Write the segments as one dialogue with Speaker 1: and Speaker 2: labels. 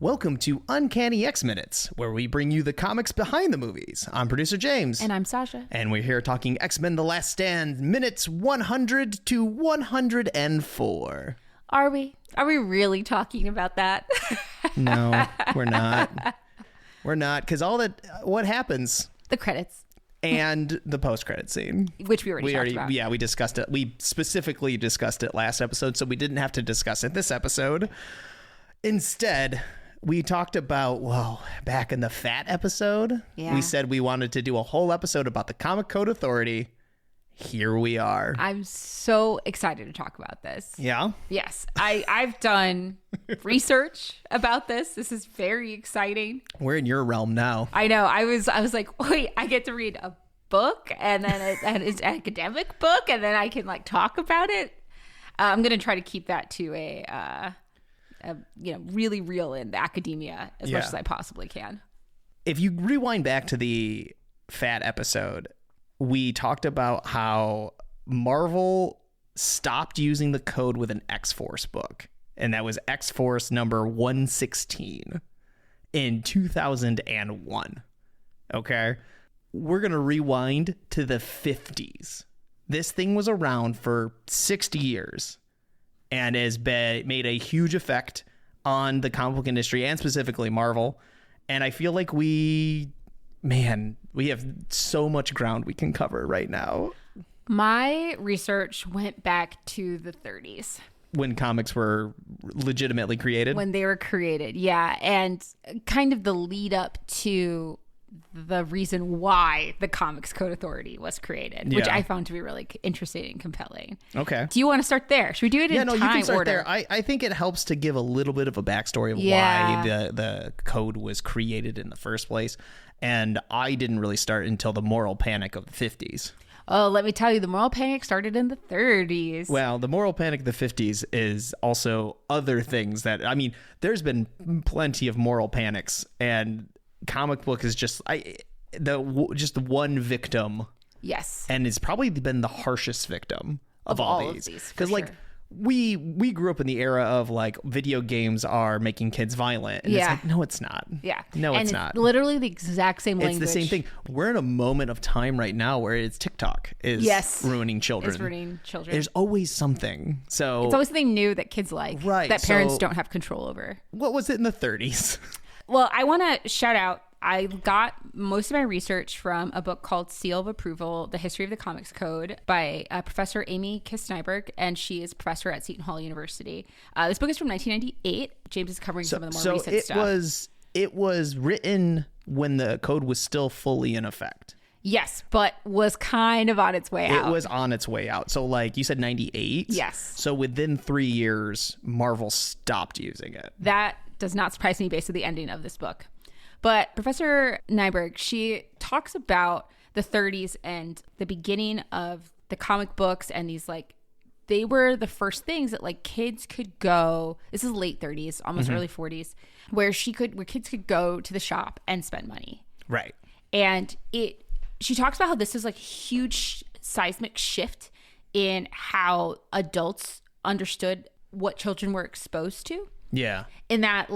Speaker 1: Welcome to Uncanny X-Minutes, where we bring you the comics behind the movies. I'm producer James.
Speaker 2: And I'm Sasha.
Speaker 1: And we're here talking X-Men The Last Stand, minutes 100 to 104.
Speaker 2: Are we? Are we really talking about that?
Speaker 1: No, we're not. We're not, because what happens?
Speaker 2: The credits.
Speaker 1: And the post-credit scene.
Speaker 2: Which we already talked about.
Speaker 1: Yeah, we discussed it. We specifically discussed it last episode, so we didn't have to discuss it this episode. Instead, we talked about, back in the Fat episode, we said we wanted to do a whole episode about the Comic Code Authority. Here we are.
Speaker 2: I'm so excited to talk about this.
Speaker 1: Yeah?
Speaker 2: Yes. I've done research about this. This is very exciting.
Speaker 1: We're in your realm now.
Speaker 2: I know. I was like, wait, I get to read a book and then it's an academic book and then I can talk about it. I'm going to try to keep that to a really reel in the academia as much as I possibly can.
Speaker 1: If you rewind back to the Fat episode, we talked about how Marvel stopped using the code with an X-Force book, and that was X-Force number 116 in 2001. Okay? We're going to rewind to the 50s. This thing was around for 60 years. And has made a huge effect on the comic book industry and specifically Marvel. And I feel like we have so much ground we can cover right now.
Speaker 2: My research went back to the 30s.
Speaker 1: When comics were legitimately created? When
Speaker 2: they were created, yeah. And kind of the lead up to the reason why the Comics Code Authority was created, which I found to be really interesting and compelling.
Speaker 1: Okay.
Speaker 2: Do you want to start there? Should we do it in time order?
Speaker 1: You can start there. I think it helps to give a little bit of a backstory of why the code was created in the first place. And I didn't really start until the moral panic of the 50s.
Speaker 2: Oh, let me tell you, the moral panic started in the 30s.
Speaker 1: Well, the moral panic of the 50s is also other things there's been plenty of moral panics, and comic book is just one victim.
Speaker 2: Yes.
Speaker 1: And it's probably been the harshest victim of all these. Because we grew up in the era of video games are making kids violent. And it's no, it's not.
Speaker 2: Yeah.
Speaker 1: No,
Speaker 2: and
Speaker 1: it's not.
Speaker 2: Literally the exact same language.
Speaker 1: It's the same thing. We're in a moment of time right now where it's TikTok is ruining children.
Speaker 2: It's ruining children.
Speaker 1: There's always something. So
Speaker 2: it's always something new that kids like.
Speaker 1: Right.
Speaker 2: That parents don't have control over.
Speaker 1: What was it in the 30s?
Speaker 2: Well, I want to shout out, I got most of my research from a book called Seal of Approval, The History of the Comics Code by Professor Amy Kistnyberg, and she is professor at Seton Hall University. This book is from 1998. James is covering some of the more recent stuff.
Speaker 1: It was written when the code was still fully in effect.
Speaker 2: Yes, but was kind of on its way out.
Speaker 1: It was on its way out. So you said 98?
Speaker 2: Yes.
Speaker 1: So within 3 years, Marvel stopped using it.
Speaker 2: That does not surprise me based on the ending of this book. But Professor Nyberg, she talks about the 30s and the beginning of the comic books, and these they were the first things that kids could go. This is late 30s, almost early 40s, where kids could go to the shop and spend money.
Speaker 1: Right.
Speaker 2: And she talks about how this is a huge seismic shift in how adults understood what children were exposed to.
Speaker 1: Yeah.
Speaker 2: In that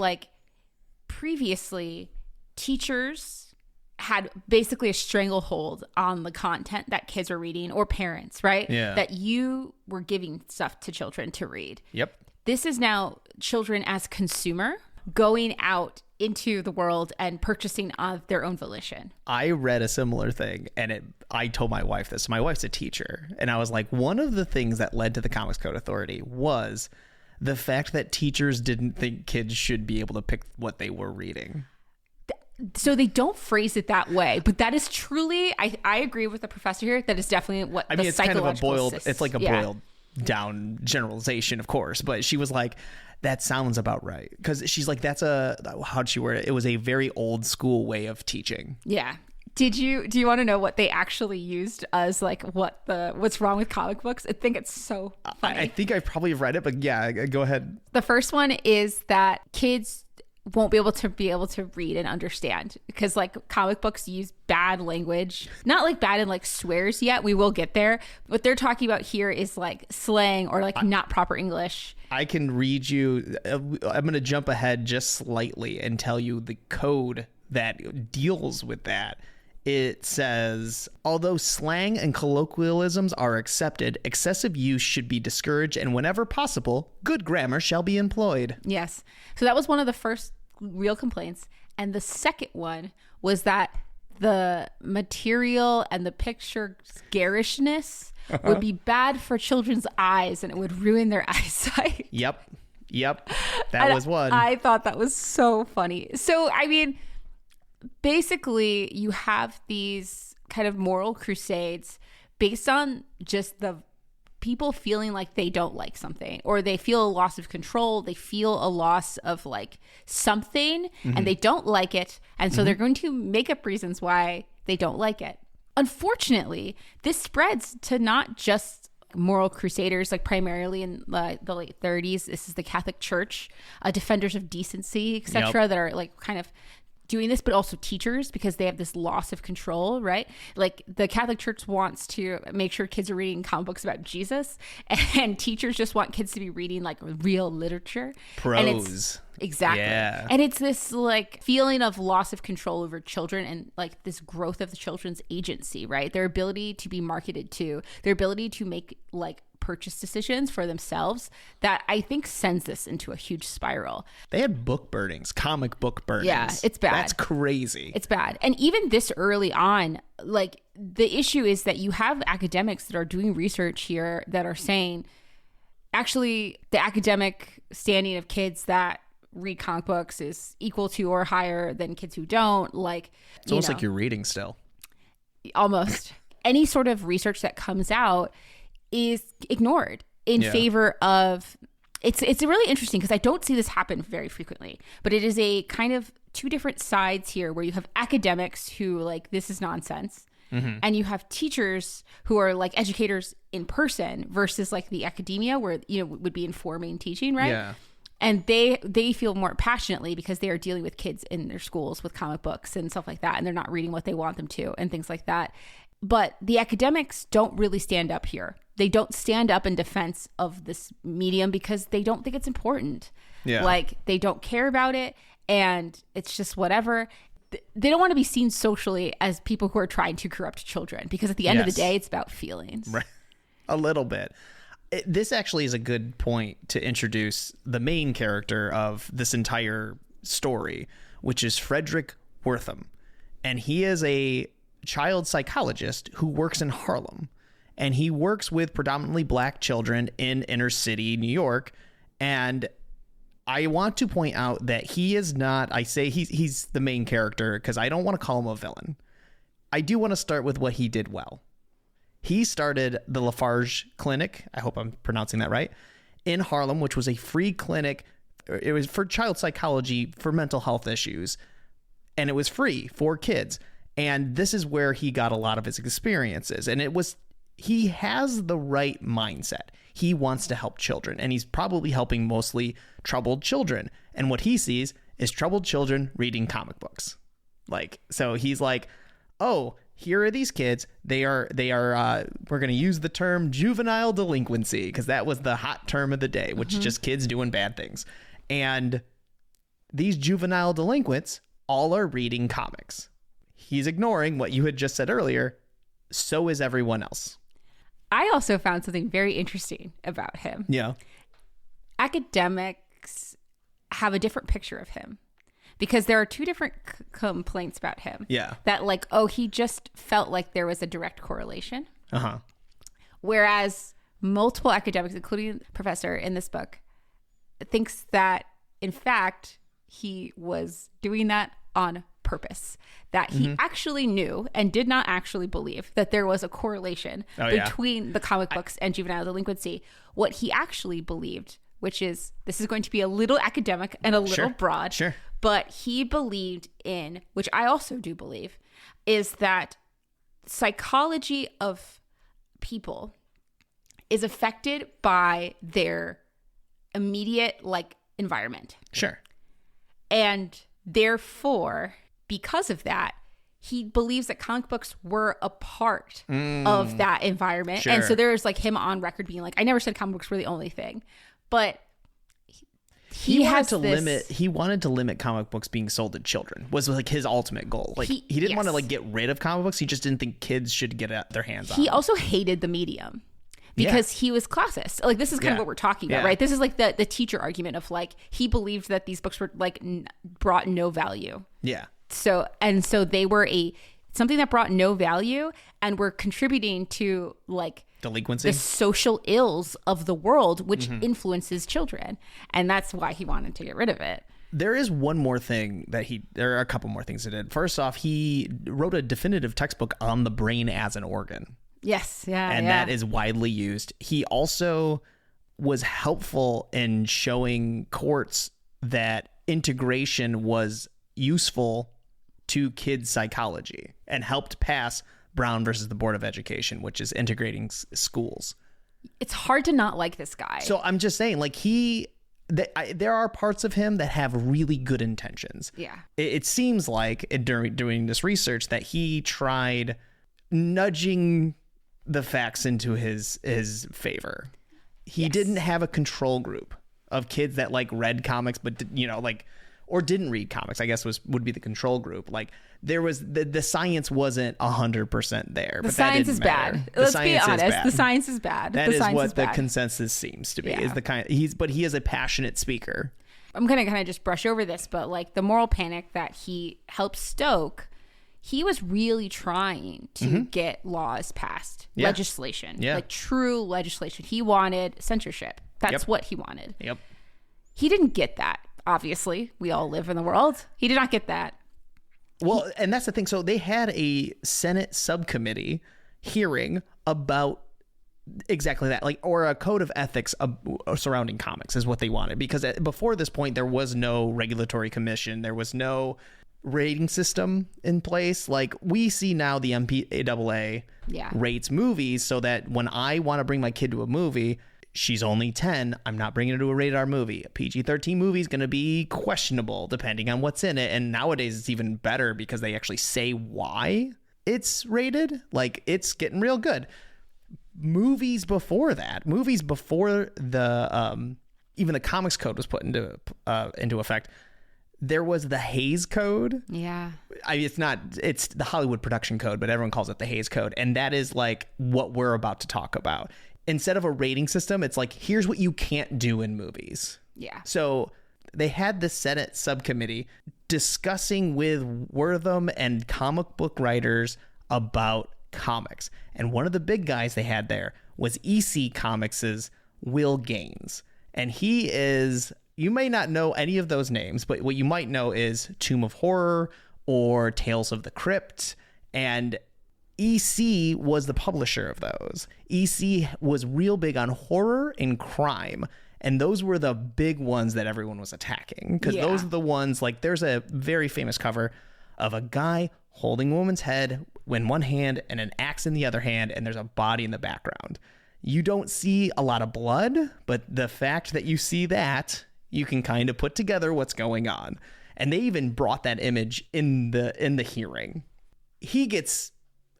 Speaker 2: previously, teachers had basically a stranglehold on the content that kids were reading, or parents, right?
Speaker 1: Yeah.
Speaker 2: That you were giving stuff to children to read.
Speaker 1: Yep.
Speaker 2: This is now children as consumer going out into the world and purchasing of their own volition.
Speaker 1: I read a similar thing, and I told my wife this. My wife's a teacher, and I was like, one of the things that led to the Comics Code Authority was the fact that teachers didn't think kids should be able to pick what they were reading.
Speaker 2: So they don't phrase it that way, but that is truly, I agree with the professor here, that is definitely what the
Speaker 1: it's kind of a boiled down generalization, of course, but she was like, that sounds about right. Because she's like, how'd she word it? It was a very old school way of teaching.
Speaker 2: Yeah. Do you want to know what they actually used as what's wrong with comic books? I think it's so funny.
Speaker 1: I think I probably read it, but yeah, go ahead.
Speaker 2: The first one is that kids won't be able to read and understand, because like comic books use bad language, not like bad and like swears yet. We will get there. What they're talking about here is like slang or like not proper English.
Speaker 1: I can read you. I'm going to jump ahead just slightly and tell you the code that deals with that. It says, although slang and colloquialisms are accepted, excessive use should be discouraged, and whenever possible, good grammar shall be employed.
Speaker 2: Yes. So that was one of the first real complaints. And the second one was that the material and the picture garishness would be bad for children's eyes and it would ruin their eyesight.
Speaker 1: Yep. That was one.
Speaker 2: I thought that was so funny. So, I mean, basically you have these kind of moral crusades based on just the people feeling like they don't like something, or they feel a loss of control, they feel a loss of like something, and they don't like it, and so they're going to make up reasons why they don't like it. Unfortunately, this spreads to not just moral crusaders, like primarily in the late 30s. This is the Catholic Church, defenders of decency, etc., that are like kind of doing this, but also teachers, because they have this loss of control, right? Like the Catholic Church wants to make sure kids are reading comic books about Jesus, and teachers just want kids to be reading like real literature.
Speaker 1: Prose.
Speaker 2: Exactly.
Speaker 1: Yeah.
Speaker 2: And it's this like feeling of loss of control over children, and like this growth of the children's agency, right? Their ability to be marketed to, their ability to make like purchase decisions for themselves, that I think sends this into a huge spiral.
Speaker 1: They had book burnings, comic book burnings.
Speaker 2: Yeah, it's bad.
Speaker 1: That's crazy.
Speaker 2: It's bad. And even this early on, like the issue is that you have academics that are doing research here that are saying, actually, the academic standing of kids that read comic books is equal to or higher than kids who don't. Like,
Speaker 1: it's almost like you're reading still.
Speaker 2: Almost. Any sort of research that comes out is ignored in favor of it's really interesting, because I don't see this happen very frequently, but it is a kind of two different sides here, where you have academics who like, this is nonsense, and you have teachers who are like educators in person versus like the academia where, you know, would be informing teaching, right?
Speaker 1: Yeah.
Speaker 2: And they feel more passionately because they are dealing with kids in their schools with comic books and stuff like that, and they're not reading what they want them to and things like that. But the academics don't really stand up here. They don't stand up in defense of this medium because they don't think it's important.
Speaker 1: Yeah.
Speaker 2: Like, they don't care about it, and it's just whatever. They don't want to be seen socially as people who are trying to corrupt children, because at the end of the day, it's about feelings.
Speaker 1: Right. A little bit. This actually is a good point to introduce the main character of this entire story, which is Frederick Wortham. And he is a child psychologist who works in Harlem, and he works with predominantly black children in inner city New York. And I want to point out that he is not, I say he's the main character because I don't want to call him a villain. I do want to start with what he did well. He started the Lafarge Clinic, I hope I'm pronouncing that right, in Harlem, which was a free clinic. It was for child psychology for mental health issues, and it was free for kids. And this is where he got a lot of his experiences. And he has the right mindset. He wants to help children, and he's probably helping mostly troubled children. And what he sees is troubled children reading comic books. Like, so he's like, oh, here are these kids. They are, we're going to use the term juvenile delinquency, because that was the hot term of the day, which is just kids doing bad things. And these juvenile delinquents all are reading comics. He's ignoring what you had just said earlier. So is everyone else.
Speaker 2: I also found something very interesting about him.
Speaker 1: Yeah.
Speaker 2: Academics have a different picture of him, because there are two different complaints about him.
Speaker 1: Yeah.
Speaker 2: That like, oh, he just felt like there was a direct correlation.
Speaker 1: Uh-huh.
Speaker 2: Whereas multiple academics, including the professor in this book, thinks that, in fact, he was doing that on purpose, that he actually knew and did not actually believe that there was a correlation between the comic books and juvenile delinquency. What he actually believed, which is, this is going to be a little academic and a little broad, but he believed in, which I also do believe, is that psychology of people is affected by their immediate like environment.
Speaker 1: Sure.
Speaker 2: And therefore, because of that, he believes that comic books were a part of that environment.
Speaker 1: Sure.
Speaker 2: And so there's like him on record being like, I never said comic books were the only thing. But he
Speaker 1: wanted to limit comic books being sold to children was like his ultimate goal. Like he didn't want to like get rid of comic books. He just didn't think kids should get their hands on them.
Speaker 2: He also hated the medium because he was classist. Like this is kind of what we're talking about, right? This is like the teacher argument of like he believed that these books were like brought no value.
Speaker 1: Yeah.
Speaker 2: So they were something that brought no value and were contributing to like
Speaker 1: delinquency,
Speaker 2: the social ills of the world, which influences children. And that's why he wanted to get rid of it.
Speaker 1: There is one more thing there are a couple more things he did. First off, he wrote a definitive textbook on the brain as an organ.
Speaker 2: Yes. Yeah.
Speaker 1: And that is widely used. He also was helpful in showing courts that integration was useful to kids' psychology and helped pass Brown versus the Board of Education, which is integrating schools.
Speaker 2: It's hard to not like this guy.
Speaker 1: So I'm just saying, like there are parts of him that have really good intentions.
Speaker 2: Yeah.
Speaker 1: It seems like during doing this research that he tried nudging the facts into his favor. He didn't have a control group of kids that like read comics, but or didn't read comics, I guess would be the control group. Like there was the science wasn't 100% there.
Speaker 2: The science is bad. Let's be honest. The science is bad.
Speaker 1: That is what the consensus seems to be. Is the kind but he is a passionate speaker.
Speaker 2: I'm gonna kind of just brush over this, but like the moral panic that he helped stoke, he was really trying to get laws passed, legislation, like true legislation. He wanted censorship. That's what he wanted.
Speaker 1: Yep.
Speaker 2: He didn't get that. Obviously, we all live in the world. He did not get that.
Speaker 1: Well, and that's the thing. So they had a Senate subcommittee hearing about exactly that, like, or a code of ethics surrounding comics is what they wanted. Because before this point, there was no regulatory commission. There was no rating system in place. Like we see now the MPAA rates movies so that when I want to bring my kid to a movie, she's only 10. I'm not bringing her to a rated R movie. A PG-13 movie is going to be questionable depending on what's in it. And nowadays it's even better because they actually say why it's rated. Like it's getting real good. Movies before the even the comics code was put into effect, there was the Hays Code.
Speaker 2: Yeah.
Speaker 1: It's the Hollywood production code, but everyone calls it the Hays Code. And that is like what we're about to talk about. Instead of a rating system, it's like, here's what you can't do in movies.
Speaker 2: Yeah.
Speaker 1: So they had the Senate subcommittee discussing with Wortham and comic book writers about comics. And one of the big guys they had there was EC Comics' Will Gaines. And he is, you may not know any of those names, but what you might know is Tomb of Horror or Tales of the Crypt. And EC was the publisher of those. EC was real big on horror and crime. And those were the big ones that everyone was attacking. Because those are the ones, like, there's a very famous cover of a guy holding a woman's head in one hand and an axe in the other hand, and there's a body in the background. You don't see a lot of blood, but the fact that you see that, you can kind of put together what's going on. And they even brought that image in the hearing. He gets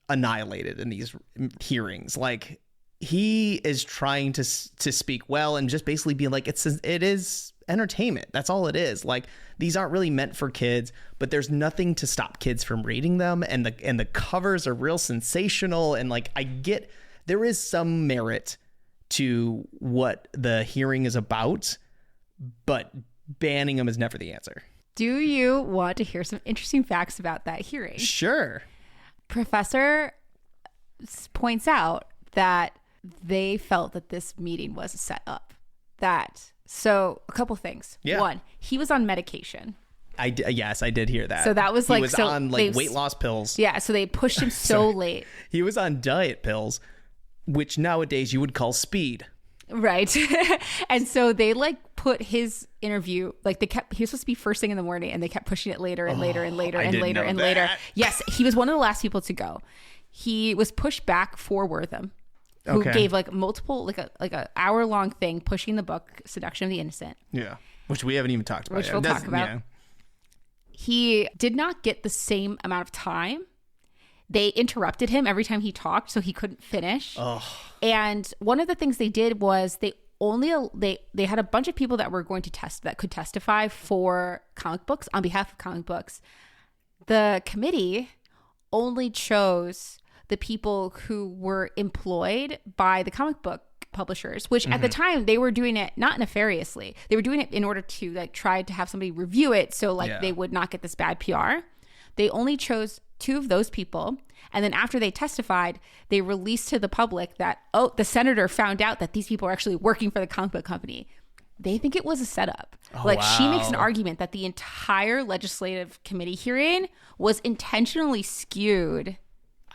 Speaker 1: annihilated in these hearings. Like, he is trying to speak well and just basically be like, it is entertainment. That's all it is. Like, these aren't really meant for kids, but there's nothing to stop kids from reading them. And the covers are real sensational. And like, I get there is some merit to what the hearing is about, but banning them is never the answer.
Speaker 2: Do you want to hear some interesting facts about that hearing?
Speaker 1: Sure.
Speaker 2: Professor points out that they felt that this meeting was set up. So a couple things.
Speaker 1: Yeah.
Speaker 2: One, he was on medication.
Speaker 1: Yes, I did hear that.
Speaker 2: So that was like,
Speaker 1: he was on like weight loss pills.
Speaker 2: Yeah. So they pushed him so late. He
Speaker 1: was on diet pills, which nowadays you would call speed.
Speaker 2: Right. And so they like put his interview, like he was supposed to be first thing in the morning, and they kept pushing it later and later and later and later and later. Yes. He was one of the last people to go. He was pushed back for Wortham, who gave like multiple, like a hour-long thing pushing the book Seduction of the Innocent.
Speaker 1: Yeah. Which we haven't even talked about.
Speaker 2: Which we'll talk about. Yeah. he did not get the same amount of time. They interrupted him every time he talked, so he couldn't finish.
Speaker 1: Oh.
Speaker 2: And one of the things they did was they had a bunch of people that were going to that could testify for comic books on behalf of comic books. The committee only chose the people who were employed by the comic book publishers, which at the time they were doing it not nefariously. They were doing it in order to like try to have somebody review it so like they would not get this bad PR. They only chose 2 of those people. And then after they testified, they released to the public that, oh, the senator found out that these people are actually working for the comic book company. They think it was a setup. She makes an argument that the entire legislative committee hearing was intentionally skewed.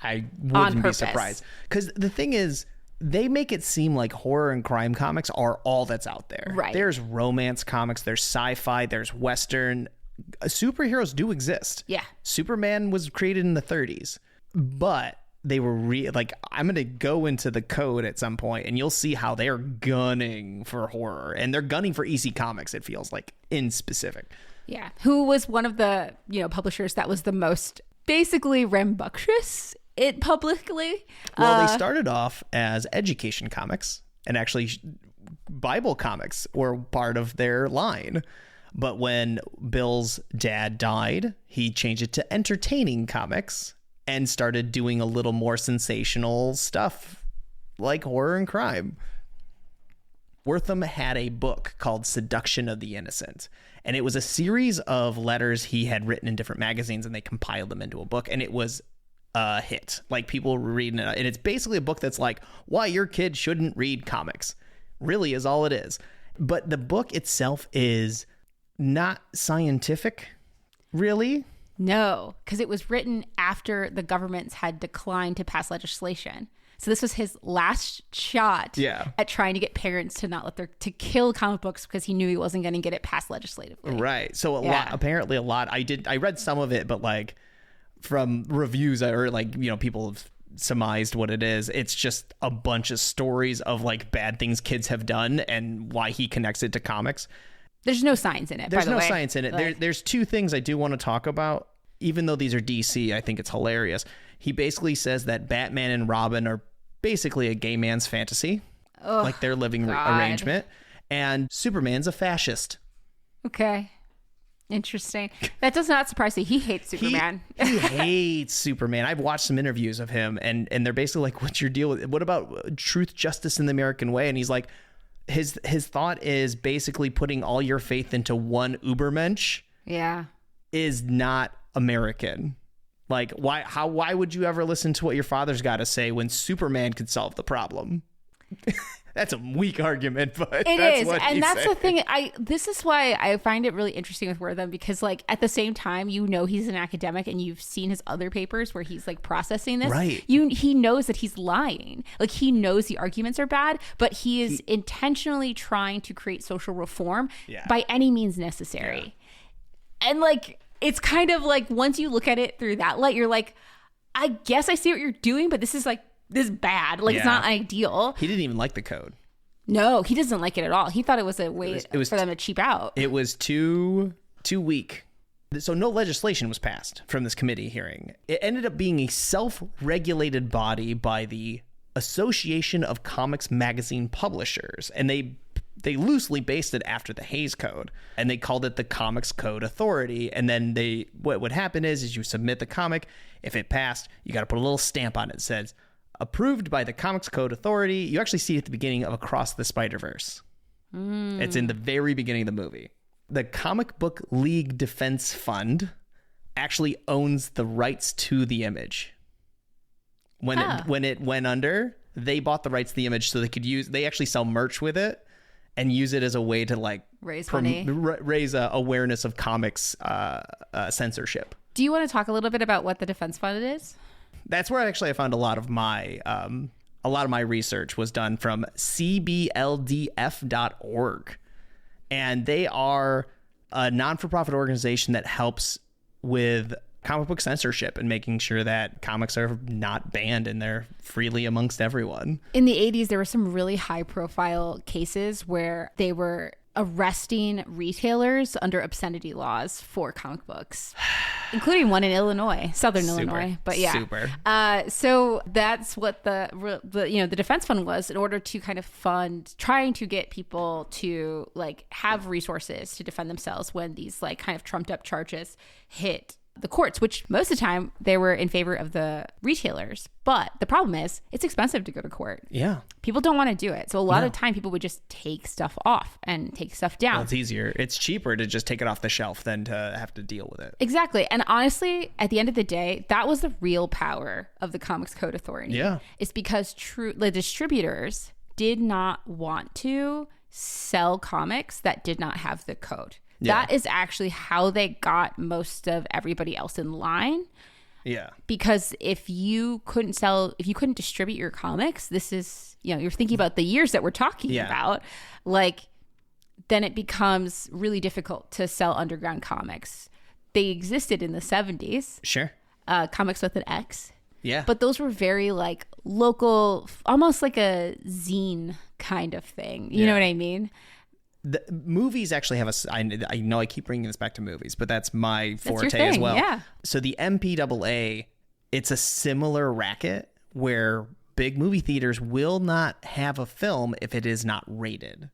Speaker 1: I wouldn't be surprised. Because the thing is, they make it seem like horror and crime comics are all that's out there.
Speaker 2: Right.
Speaker 1: There's romance comics, there's sci-fi, there's Western. Superheroes do exist.
Speaker 2: Yeah.
Speaker 1: Superman was created in the 30s, but they were I'm going to go into the code at some point and you'll see how they're gunning for horror, and they're gunning for EC Comics, it feels like, in specific.
Speaker 2: Yeah. Who was one of the, publishers that was the most basically rambunctious it publicly.
Speaker 1: Well, they started off as education comics, and actually Bible comics were part of their line. But when Bill's dad died, he changed it to entertaining comics and started doing a little more sensational stuff like horror and crime. Wortham had a book called Seduction of the Innocent, and it was a series of letters he had written in different magazines, and they compiled them into a book, and it was a hit. Like, people were reading it, and it's basically a book that's like why your kid shouldn't read comics, really, is all it is. But the book itself is not scientific, really.
Speaker 2: No, because it was written after the governments had declined to pass legislation. So this was his last shot at trying to get parents to not to kill comic books, because he knew he wasn't going to get it passed legislatively.
Speaker 1: Right. So apparently a lot. I read some of it, but like from reviews or people have surmised what it is. It's just a bunch of stories of like bad things kids have done and why he connects it to comics.
Speaker 2: There's no science in it.
Speaker 1: There's
Speaker 2: by the
Speaker 1: no
Speaker 2: way.
Speaker 1: science in it. There's 2 things I do want to talk about. Even though these are DC, I think it's hilarious. He basically says that Batman and Robin are basically a gay man's fantasy, like their living arrangement, and Superman's a fascist.
Speaker 2: Okay. Interesting. That does not surprise me. He hates Superman.
Speaker 1: He hates Superman. I've watched some interviews of him, and they're basically like, what's your deal with it? What about truth, justice, and the American way? And he's like, his thought is basically putting all your faith into one Ubermensch is not American. Like, why would you ever listen to what your father's got to say when Superman could solve the problem? That's a weak argument, but
Speaker 2: it
Speaker 1: that's
Speaker 2: is.
Speaker 1: what
Speaker 2: And that's
Speaker 1: saying.
Speaker 2: the thing. This is why I find it really interesting with Wortham, because like at the same time, he's an academic and you've seen his other papers where he's like processing this.
Speaker 1: Right.
Speaker 2: He knows that he's lying. Like, he knows the arguments are bad, but he is intentionally trying to create social reform by any means necessary. Yeah. And like, it's kind of like, once you look at it through that light, you're like, I guess I see what you're doing, but this is bad. Like, it's not ideal.
Speaker 1: He didn't even like the code.
Speaker 2: No, he doesn't like it at all. He thought it was a way for them to cheap out.
Speaker 1: It was too weak. So no legislation was passed from this committee hearing. It ended up being a self-regulated body by the Association of Comics Magazine Publishers, and they loosely based it after the Hays Code, and they called it the Comics Code Authority. And then what would happen is you submit the comic. If it passed, you got to put a little stamp on it that says approved by the Comics Code Authority. You actually see it at the beginning of Across the Spider-Verse. It's in the very beginning of the movie. The Comic Book League Defense Fund actually owns the rights to the image. When it went under, they bought the rights to the image so they actually sell merch with it and use it as a way to like
Speaker 2: raise
Speaker 1: awareness of comics censorship.
Speaker 2: Do you want to talk a little bit about what the defense fund is?
Speaker 1: That's where I found a lot of my research was done from cbldf.org. And they are a non-for-profit organization that helps with comic book censorship and making sure that comics are not banned and they're freely amongst everyone.
Speaker 2: In the 80s, there were some really high-profile cases where they were arresting retailers under obscenity laws for comic books, including one in Illinois, Southern Illinois. But yeah, so that's what the defense fund was, in order to kind of fund trying to get people to like have resources to defend themselves when these like kind of trumped up charges hit the courts, which most of the time they were in favor of the retailers. But the problem is it's expensive to go to court.
Speaker 1: Yeah.
Speaker 2: People don't want to do it. So a lot of time people would just take stuff off and take stuff down.
Speaker 1: Well, it's easier. It's cheaper to just take it off the shelf than to have to deal with it.
Speaker 2: Exactly. And honestly, at the end of the day, that was the real power of the Comics Code Authority.
Speaker 1: Yeah.
Speaker 2: It's because the distributors did not want to sell comics that did not have the code. Yeah. That is actually how they got most of everybody else in line.
Speaker 1: Yeah.
Speaker 2: Because if you couldn't distribute your comics, this is, you're thinking about the years that we're talking about, like, then it becomes really difficult to sell underground comics. They existed in the 70s.
Speaker 1: Sure.
Speaker 2: Comics with an X. Yeah. But those were very like local, almost like a zine kind of thing. You know what I mean?
Speaker 1: The movies actually have I know I keep bringing this back to movies, but that's my forte as well.
Speaker 2: Yeah.
Speaker 1: So the MPAA, it's a similar racket where big movie theaters will not have a film if it is not rated.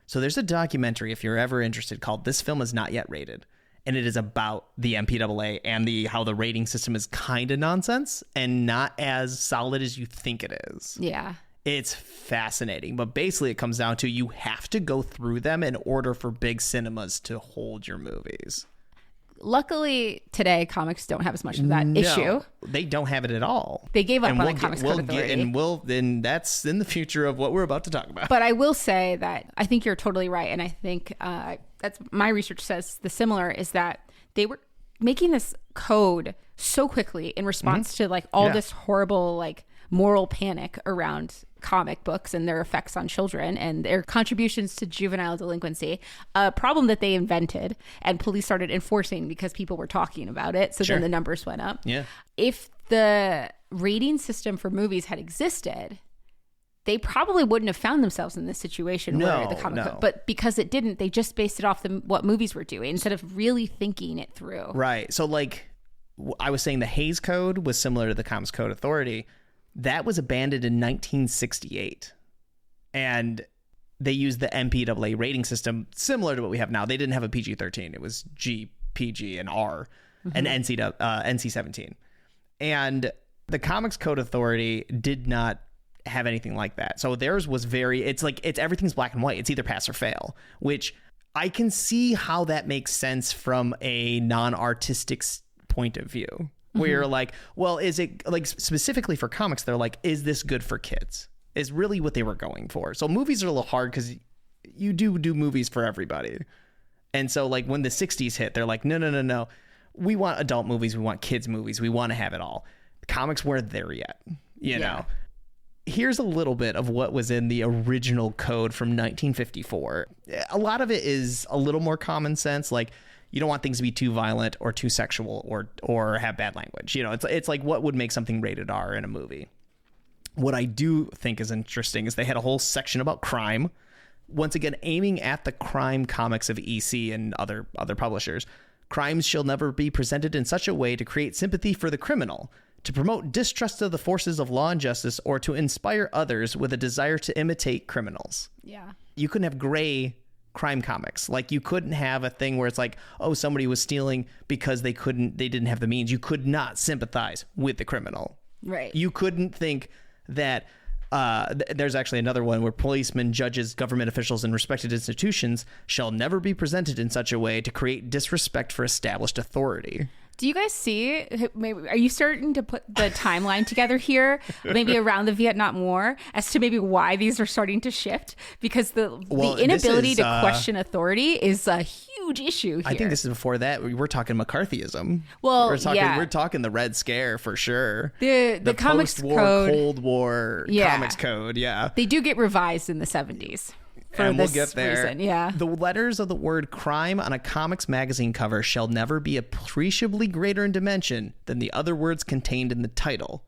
Speaker 1: So there's a documentary, if you're ever interested, called This Film Is Not Yet Rated. And it is about the MPAA and how the rating system is kind of nonsense and not as solid as you think it is.
Speaker 2: Yeah.
Speaker 1: It's fascinating, but basically it comes down to you have to go through them in order for big cinemas to hold your movies.
Speaker 2: Luckily, today comics don't have as much of that issue.
Speaker 1: They don't have it at all.
Speaker 2: They gave up on the Comics Code Authority.
Speaker 1: And that's in the future of what we're about to talk about.
Speaker 2: But I will say that I think you're totally right, and I think that's my research says the similar is that they were making this code so quickly in response to like all this horrible like moral panic around comic books and their effects on children and their contributions to juvenile delinquency, a problem that they invented and police started enforcing because people were talking about it. So then the numbers went up.
Speaker 1: Yeah.
Speaker 2: If the rating system for movies had existed, they probably wouldn't have found themselves in this situation where the comic book, but because it didn't, they just based it off what movies were doing instead of really thinking it through.
Speaker 1: Right. So like I was saying, the Hays Code was similar to the Comics Code Authority. That was abandoned in 1968. And they used the MPAA rating system similar to what we have now. They didn't have a PG-13. It was G, PG, and R, and NC-17. And the Comics Code Authority did not have anything like that. So theirs was everything's black and white. It's either pass or fail, which I can see how that makes sense from a non-artistic point of view. Where you're like, well, is it like specifically for comics? They're like, is this good for kids? Is really what they were going for. So movies are a little hard because you do movies for everybody. And so like when the 60s hit, they're like, no. We want adult movies. We want kids movies. We want to have it all. Comics weren't there yet, you know? Here's a little bit of what was in the original code from 1954. A lot of it is a little more common sense. Like, you don't want things to be too violent or too sexual or have bad language. It's like what would make something rated R in a movie. What I do think is interesting is they had a whole section about crime, once again aiming at the crime comics of EC and other publishers. Crimes shall never be presented in such a way to create sympathy for the criminal, to promote distrust of the forces of law and justice, or to inspire others with a desire to imitate criminals.
Speaker 2: Yeah.
Speaker 1: You couldn't have gray crime comics. Like you couldn't have a thing where it's like, oh, somebody was stealing because they didn't have the means. You could not sympathize with the criminal.
Speaker 2: Right.
Speaker 1: You couldn't think that there's actually another one where policemen, judges, government officials, and respected institutions shall never be presented in such a way to create disrespect for established authority.
Speaker 2: Do you guys see, maybe, are you starting to put the timeline together here, maybe around the Vietnam War, as to maybe why these are starting to shift? Because the inability to question authority is a huge issue here.
Speaker 1: I think this is before that. We're talking McCarthyism.
Speaker 2: Well,
Speaker 1: we're talking the Red Scare for sure.
Speaker 2: The Comics
Speaker 1: post-war,
Speaker 2: Code,
Speaker 1: Cold War Comics Code,
Speaker 2: They do get revised in the 70s.
Speaker 1: And we'll get there.
Speaker 2: Reason, yeah.
Speaker 1: The letters of the word crime on a comics magazine cover shall never be appreciably greater in dimension than the other words contained in the title.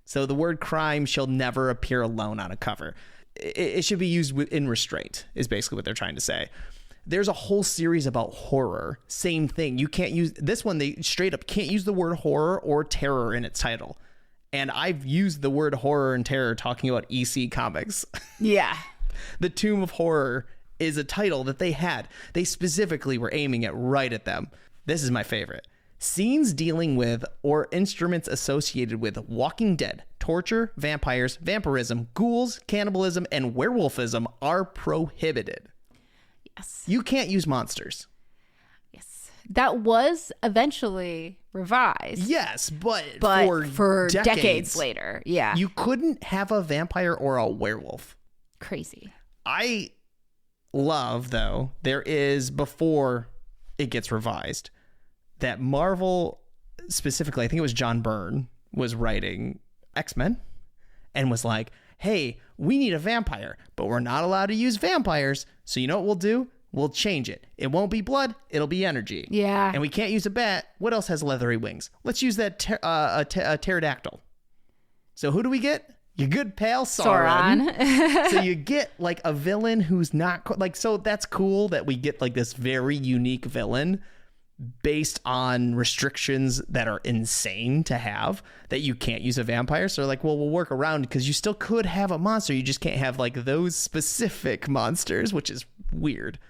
Speaker 1: So the word crime shall never appear alone on a cover. it should be used in restraint is basically what they're trying to say. There's a whole series about horror. Same thing. You can't use this one. They straight up can't use the word horror or terror in its title. And I've used the word horror and terror talking about EC comics.
Speaker 2: Yeah.
Speaker 1: The Tomb of Horror is a title that they had. They specifically were aiming it right at them. This is my favorite. Scenes dealing with or instruments associated with Walking Dead, torture, vampires, vampirism, ghouls, cannibalism, and werewolfism are prohibited.
Speaker 2: Yes.
Speaker 1: You can't use monsters.
Speaker 2: Yes. That was eventually revised.
Speaker 1: Yes, but
Speaker 2: for decades later. Yeah.
Speaker 1: You couldn't have a vampire or a werewolf.
Speaker 2: Crazy.
Speaker 1: I love, though, there is, before it gets revised, that Marvel, specifically, I think it was John Byrne, was writing X-Men and was like, hey, we need a vampire, but we're not allowed to use vampires. So you know what we'll do? We'll change it. It won't be blood. It'll be energy.
Speaker 2: Yeah.
Speaker 1: And we can't use a bat. What else has leathery wings? Let's use that a pterodactyl. So who do we get? Your good pal Sauron. So you get like a villain who's not like, so that's cool that we get like this very unique villain based on restrictions that are insane to have, that you can't use a vampire. So like, well, we'll work around because you still could have a monster. You just can't have like those specific monsters, which is weird.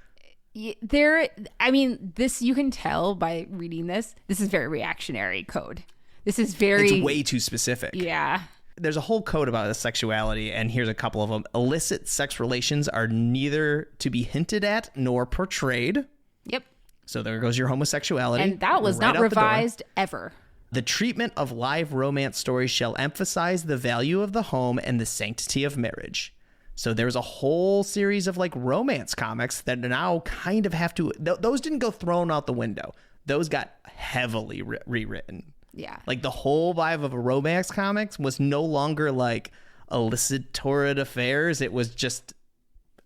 Speaker 2: This, you can tell by reading this is very reactionary code. This is very...
Speaker 1: It's way too specific.
Speaker 2: Yeah.
Speaker 1: There's a whole code about sexuality, and here's a couple of them. Illicit sex relations are neither to be hinted at nor portrayed.
Speaker 2: Yep.
Speaker 1: So there goes your homosexuality.
Speaker 2: And that was not revised ever.
Speaker 1: The treatment of live romance stories shall emphasize the value of the home and the sanctity of marriage. So there's a whole series of like romance comics that now kind of have to... Those didn't go thrown out the window. Those got heavily rewritten.
Speaker 2: Yeah.
Speaker 1: Like the whole vibe of a romance comics was no longer like illicit torrid affairs. It was just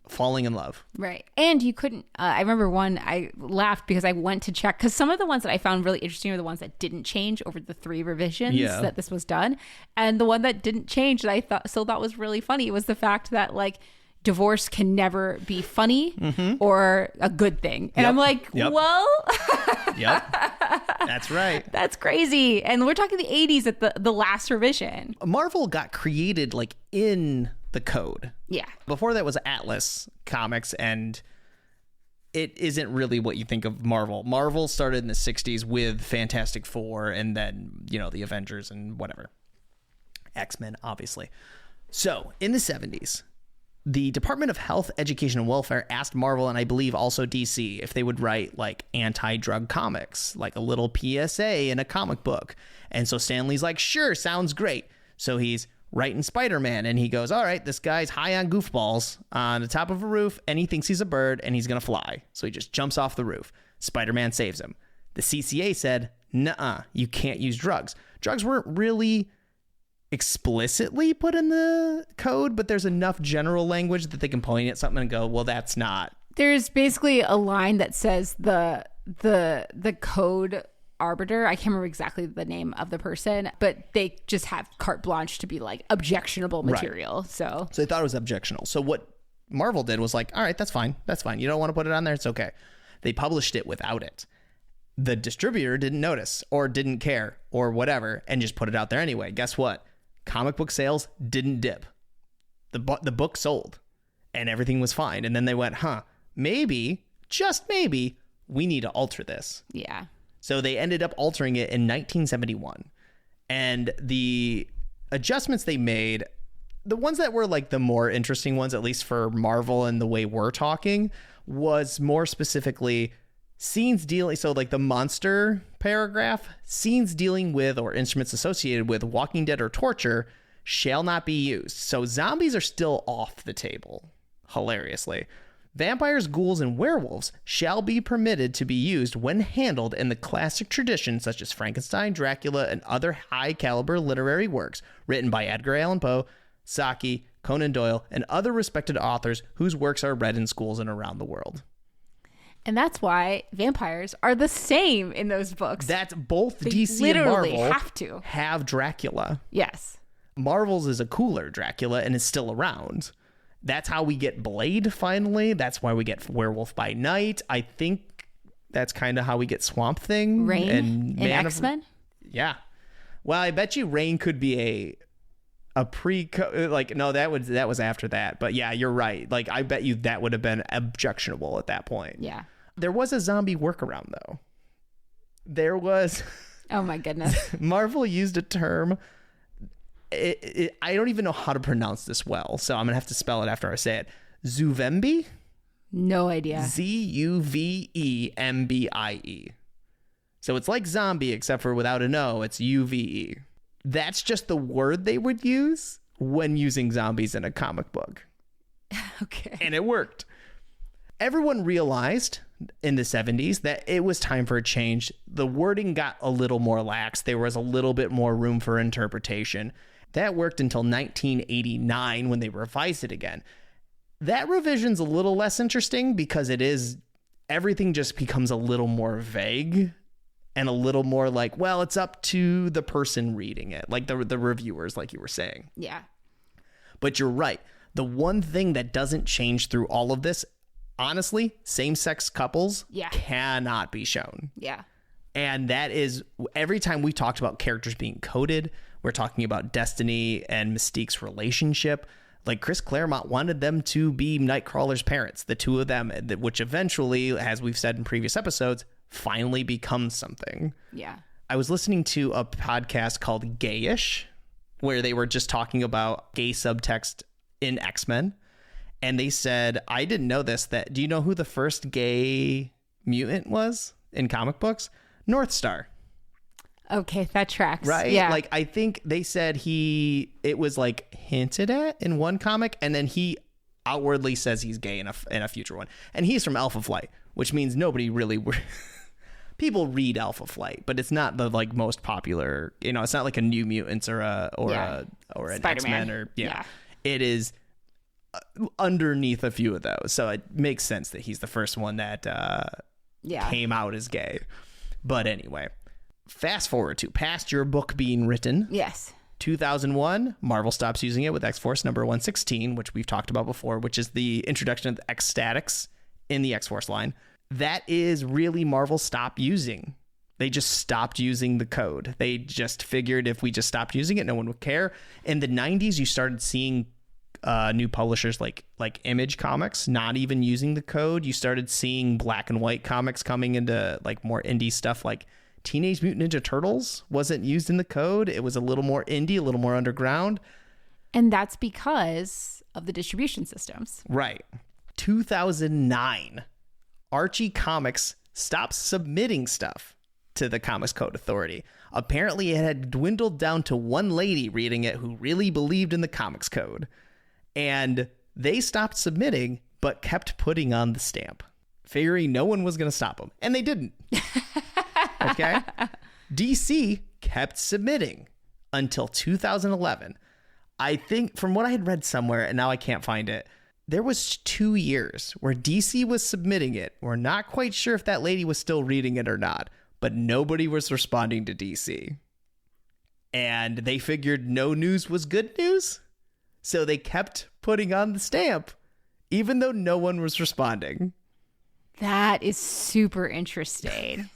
Speaker 1: falling in love.
Speaker 2: Right. And you couldn't, I remember one, I laughed because I went to check, because some of the ones that I found really interesting are the ones that didn't change over the 3 revisions that this was done. And the one that didn't change that I thought was really funny was the fact that like divorce can never be funny or a good thing. And I'm like, well,
Speaker 1: that's right.
Speaker 2: That's crazy. And we're talking the 80s at the last revision.
Speaker 1: Marvel got created like in the code.
Speaker 2: Yeah.
Speaker 1: Before that was Atlas Comics, and it isn't really what you think of Marvel. Marvel started in the 60s with Fantastic Four and then, the Avengers and whatever. X-Men, obviously. So in the 70s, the Department of Health, Education, and Welfare asked Marvel, and I believe also DC, if they would write like anti-drug comics, like a little PSA in a comic book. And so Stan Lee's like, sure, sounds great. So he's writing Spider-Man, and he goes, all right, this guy's high on goofballs on the top of a roof, and he thinks he's a bird, and he's going to fly. So he just jumps off the roof. Spider-Man saves him. The CCA said, nuh-uh, you can't use drugs. Drugs weren't really explicitly put in the code, but there's enough general language that they can point at something and go, well, that's not.
Speaker 2: There's basically a line that says the code arbiter, I can't remember exactly the name of the person, but they just have carte blanche to be like objectionable material. Right. So
Speaker 1: they thought it was objectionable. So what Marvel did was like, all right, that's fine. That's fine. You don't want to put it on there. It's okay. They published it without it. The distributor didn't notice or didn't care or whatever and just put it out there anyway. Guess what? Comic book sales didn't dip. The book sold and everything was fine. And then they went, maybe, just maybe, we need to alter this.
Speaker 2: Yeah.
Speaker 1: So they ended up altering it in 1971. And the adjustments they made, the ones that were like the more interesting ones, at least for Marvel and the way we're talking, was more specifically scenes dealing, so like the monster paragraph, scenes dealing with or instruments associated with Walking Dead or torture shall not be used. So zombies are still off the table, hilariously. Vampires, ghouls, and werewolves shall be permitted to be used when handled in the classic tradition, such as Frankenstein, Dracula, and other high-caliber literary works written by Edgar Allan Poe, Saki, Conan Doyle, and other respected authors whose works are read in schools and around the world.
Speaker 2: And that's why vampires are the same in those books.
Speaker 1: That's both
Speaker 2: they
Speaker 1: DC and Marvel
Speaker 2: have
Speaker 1: Dracula.
Speaker 2: Yes.
Speaker 1: Marvel's is a cooler Dracula and is still around. That's how we get Blade finally. That's why we get Werewolf by Night. I think that's kind of how we get Swamp Thing.
Speaker 2: Rain
Speaker 1: and
Speaker 2: in X-Men?
Speaker 1: Yeah. Well, I bet you Rain could be a pre, like, no, that was after that. But yeah, you're right. Like, I bet you that would have been objectionable at that point.
Speaker 2: Yeah.
Speaker 1: There was a zombie workaround, though. There was.
Speaker 2: Oh my goodness.
Speaker 1: Marvel used a term. I don't even know how to pronounce this well, so I'm gonna have to spell it after I say it. Zuvembie?
Speaker 2: No idea.
Speaker 1: Zuvembie. So it's like zombie, except for without an O, it's UVE. That's just the word they would use when using zombies in a comic book.
Speaker 2: Okay.
Speaker 1: And it worked. Everyone realized in the 70s that it was time for a change. The wording got a little more lax. There was a little bit more room for interpretation. That worked until 1989 when they revised it again. That revision's a little less interesting because everything just becomes a little more vague and a little more like, well, it's up to the person reading it, like the reviewers, like you were saying.
Speaker 2: Yeah.
Speaker 1: But you're right. The one thing that doesn't change through all of this, honestly, same-sex couples cannot be shown.
Speaker 2: Yeah.
Speaker 1: And that is, every time we talked about characters being coded, we're talking about Destiny and Mystique's relationship. Like, Chris Claremont wanted them to be Nightcrawler's parents, the two of them, which eventually, as we've said in previous episodes, finally becomes something.
Speaker 2: Yeah.
Speaker 1: I was listening to a podcast called Gayish, where they were just talking about gay subtext in X-Men. And they said, I didn't know this, do you know who the first gay mutant was in comic books? Northstar.
Speaker 2: Okay, that tracks.
Speaker 1: Right?
Speaker 2: Yeah.
Speaker 1: Like, I think they said it was like hinted at in one comic, and then he outwardly says he's gay in a future one. And he's from Alpha Flight, which means nobody really... People read Alpha Flight, but it's not the like most popular, it's not like a New Mutants or an
Speaker 2: Spider-Man.
Speaker 1: X-Men or It is underneath a few of those. So it makes sense that he's the first one that came out as gay. But anyway, fast forward to past your book being written.
Speaker 2: Yes.
Speaker 1: 2001, Marvel stops using it with X-Force number 116, which we've talked about before, which is the introduction of the X-Statics in the X-Force line. That is really Marvel stopped using. They just stopped using the code. They just figured if we just stopped using it, no one would care. In the 90s, you started seeing new publishers like Image Comics not even using the code. You started seeing black and white comics coming into like more indie stuff, like Teenage Mutant Ninja Turtles wasn't used in the code. It was a little more indie, a little more underground.
Speaker 2: And that's because of the distribution systems.
Speaker 1: Right. 2009, Archie Comics stopped submitting stuff to the Comics Code Authority. Apparently it had dwindled down to one lady reading it who really believed in the Comics Code. And they stopped submitting, but kept putting on the stamp, figuring no one was going to stop them. And they didn't. Okay? DC kept submitting until 2011. I think from what I had read somewhere, and now I can't find it, there was 2 years where DC was submitting it. We're not quite sure if that lady was still reading it or not, but nobody was responding to DC. And they figured no news was good news. So they kept putting on the stamp, even though no one was responding.
Speaker 2: That is super interesting.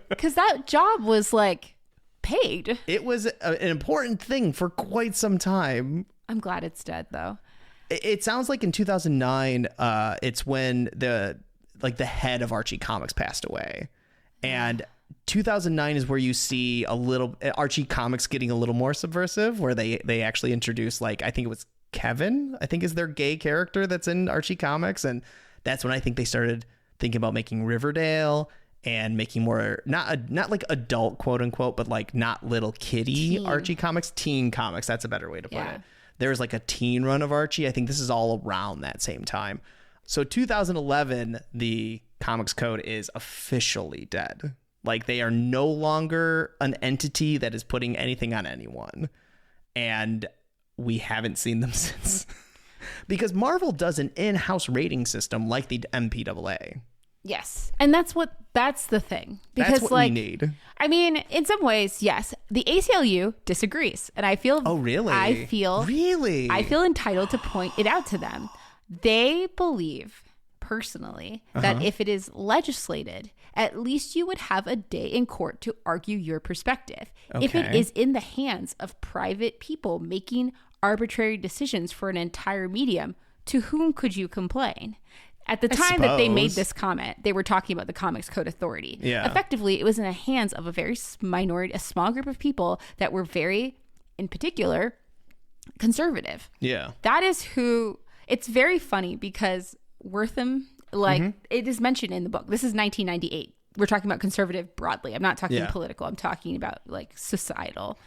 Speaker 2: Because that job was like paid.
Speaker 1: It was an important thing for quite some time.
Speaker 2: I'm glad it's dead, though.
Speaker 1: It sounds like in 2009, it's when the head of Archie Comics passed away. And 2009 is where you see a little Archie Comics getting a little more subversive, where they actually introduce, like, I think it was Kevin, I think is their gay character that's in Archie Comics. And that's when I think they started thinking about making Riverdale and making more, not like adult, quote unquote, but like not little kiddie Archie Comics, teen comics. That's a better way to put it. There was like a teen run of Archie. I think this is all around that same time. So 2011, the Comics Code is officially dead. Like, they are no longer an entity that is putting anything on anyone. And we haven't seen them since. Because Marvel does an in-house rating system like the MPAA.
Speaker 2: Yes. And that's the thing. Because
Speaker 1: That's what we need.
Speaker 2: I mean, in some ways, yes. The ACLU disagrees. And I feel
Speaker 1: Really?
Speaker 2: I feel entitled to point it out to them. They believe personally that if it is legislated, at least you would have a day in court to argue your perspective.
Speaker 1: Okay.
Speaker 2: If it is in the hands of private people making arbitrary decisions for an entire medium, to whom could you complain? At the time that they made this comment, they were talking about the Comics Code Authority.
Speaker 1: Yeah.
Speaker 2: Effectively, it was in the hands of a small group of people that were very, in particular, conservative.
Speaker 1: Yeah.
Speaker 2: That is who. It's very funny because Wortham, it is mentioned in the book. This is 1998. We're talking about conservative broadly. I'm not talking political. I'm talking about like societal.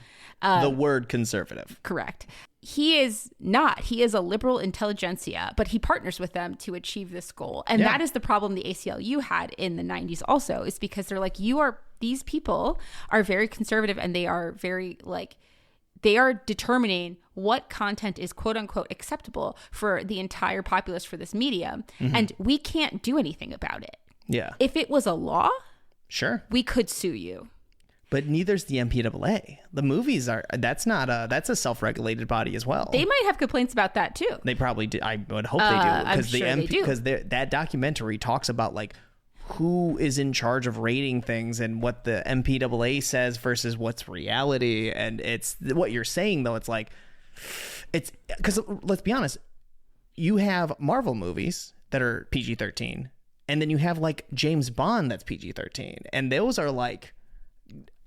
Speaker 1: The word conservative.
Speaker 2: Correct. He is not. He is a liberal intelligentsia, but he partners with them to achieve this goal. And that is the problem the ACLU had in the 90s also, is because they're like, these people are very conservative and they are very like, they are determining what content is quote unquote acceptable for the entire populace for this medium. And we can't do anything about it.
Speaker 1: Yeah.
Speaker 2: If it was a law,
Speaker 1: sure,
Speaker 2: we could sue you.
Speaker 1: But neither's the MPAA. The movies that's a self-regulated body as well.
Speaker 2: They might have complaints about that too.
Speaker 1: They probably do. I would hope they do.
Speaker 2: Because
Speaker 1: that documentary talks about like who is in charge of rating things and what the MPAA says versus what's reality. And it's what you're saying though. It's like, it's because let's be honest, you have Marvel movies that are PG-13 and then you have like James Bond that's PG-13. And those are like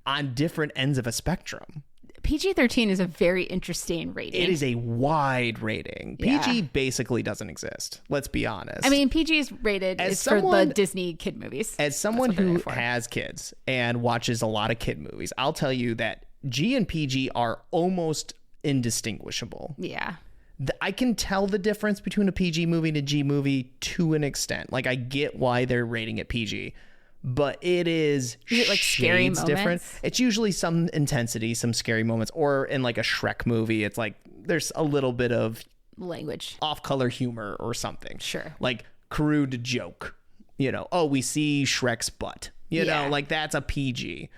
Speaker 1: on different ends of a spectrum.
Speaker 2: PG-13 is a very interesting rating.
Speaker 1: It is a wide rating. PG basically doesn't exist. Let's be honest.
Speaker 2: I mean, PG is rated for the Disney kid movies.
Speaker 1: As someone who has kids and watches a lot of kid movies, I'll tell you that G and PG are almost indistinguishable.
Speaker 2: Yeah.
Speaker 1: I can tell the difference between a PG movie and a G movie to an extent. Like, I get why they're rating it PG. But it is
Speaker 2: it like scary moments?
Speaker 1: Different. It's usually some intensity, some scary moments, or in like a Shrek movie, it's like there's a little bit of
Speaker 2: language,
Speaker 1: off-color humor or something.
Speaker 2: Sure,
Speaker 1: like crude joke. Oh, we see Shrek's butt. You know, like that's a PG.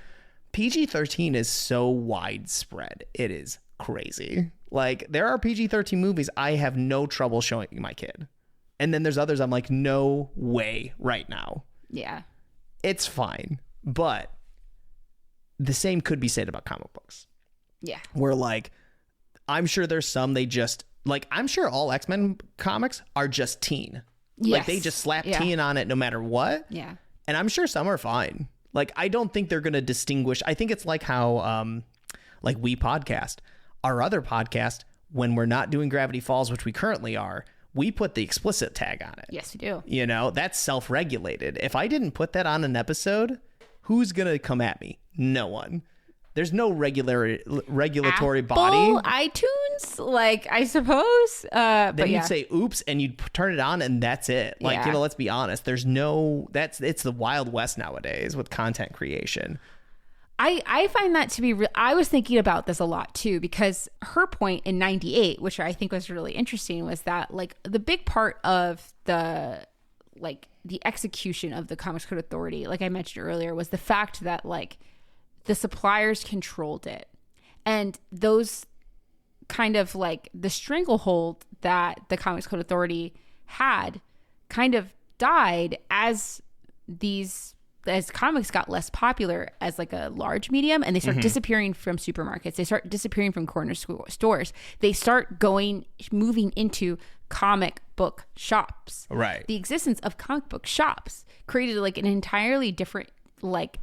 Speaker 1: PG-13 is so widespread. It is crazy. Like there are PG-13 movies I have no trouble showing my kid, and then there's others I'm like, no way right now.
Speaker 2: Yeah.
Speaker 1: It's fine, but the same could be said about comic books.
Speaker 2: Yeah.
Speaker 1: Where like, I'm sure there's some they just like, I'm sure all X-Men comics are just teen.
Speaker 2: Yes.
Speaker 1: Like they just slap teen on it no matter what.
Speaker 2: Yeah.
Speaker 1: And I'm sure some are fine. Like, I don't think they're going to distinguish. I think it's like how, like we podcast, our other podcast, when we're not doing Gravity Falls, which we currently are, we put the explicit tag on it.
Speaker 2: Yes, we do.
Speaker 1: That's self-regulated. If I didn't put that on an episode, who's going to come at me? No one. There's no regulatory body.
Speaker 2: iTunes, like, I suppose.
Speaker 1: Then you'd say, oops, and you'd turn it on and that's it. Like, let's be honest. It's the Wild West nowadays with content creation.
Speaker 2: I find that to be I was thinking about this a lot too, because her point in 98, which I think was really interesting, was that like the big part of the execution of the Comics Code Authority, like I mentioned earlier, was the fact that like the suppliers controlled it, and those kind of like the stranglehold that the Comics Code Authority had kind of died as comics got less popular as like a large medium, and they start disappearing from supermarkets. They start disappearing from corner stores. They start moving into comic book shops.
Speaker 1: Right.
Speaker 2: The existence of comic book shops created like an entirely different like